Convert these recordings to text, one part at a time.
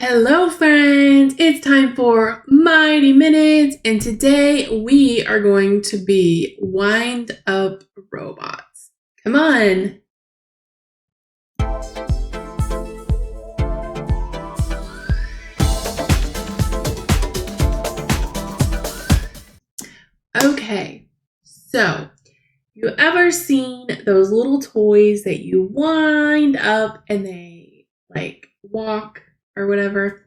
Hello friends, it's time for Mighty Minutes, and today we are going to be wind up robots. Come on. Okay, so you ever seen those little toys that you wind up and they like walk or whatever?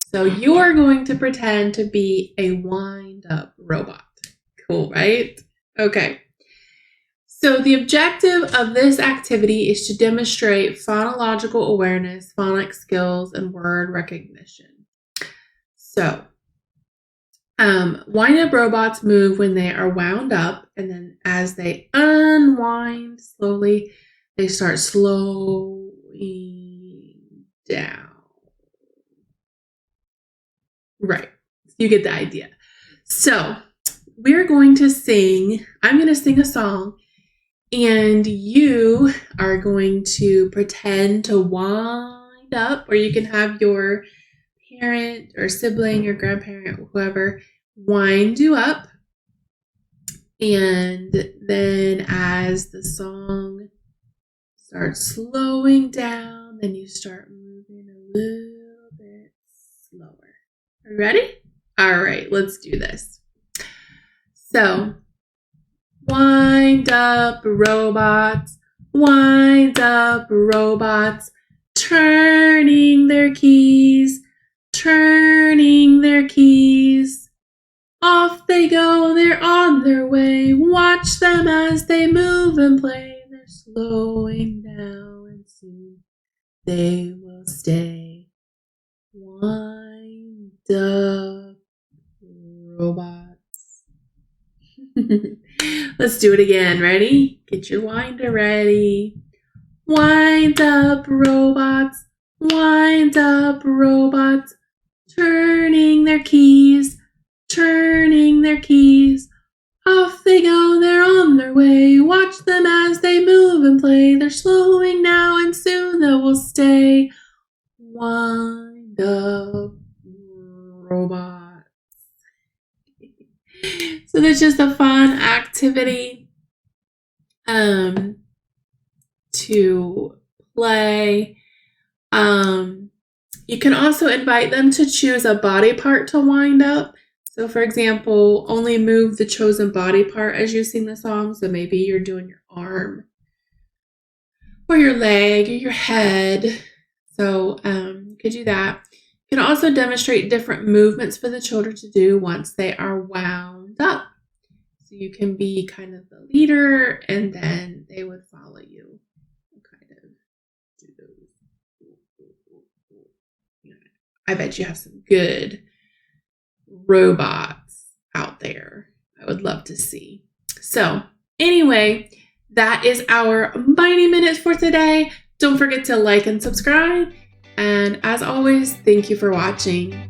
So you are going to pretend to be a wind up robot. Cool, right? Okay. So the objective of this activity is to demonstrate phonological awareness, phonics skills, and word recognition. So wind up robots move when they are wound up, and then as they unwind slowly, they start slowing down. Right. You get the idea. So I'm going to sing a song, and you are going to pretend to wind up, or you can have your parent or sibling or grandparent, whoever, wind you up. And then as the song starts slowing down, then you start moving a little bit slower. Are you ready? All right, let's do this. So, wind up robots, turning their keys. Off they go, they're on their way. Watch them as they move and play. They're slowing down and soon they will stay. Wind up robots. Let's do it again. Ready? Get your winder ready. Wind up robots, turning their keys. Off they go, they're on their way. Watch them as they move and play. They're slowing now and soon they will stay. Wind up robots. So that's just a fun activity to play. You can also invite them to choose a body part to wind up. So for example, only move the chosen body part as you sing the song. So maybe you're doing your arm or your leg or your head. So you could do that. You can also demonstrate different movements for the children to do once they are wound up. So you can be kind of the leader and then they would follow you and kind of do those. I bet you have some good robots out there. I would love to see. So anyway, that is our Mighty Minutes for today. Don't forget to like and subscribe. And as always, thank you for watching.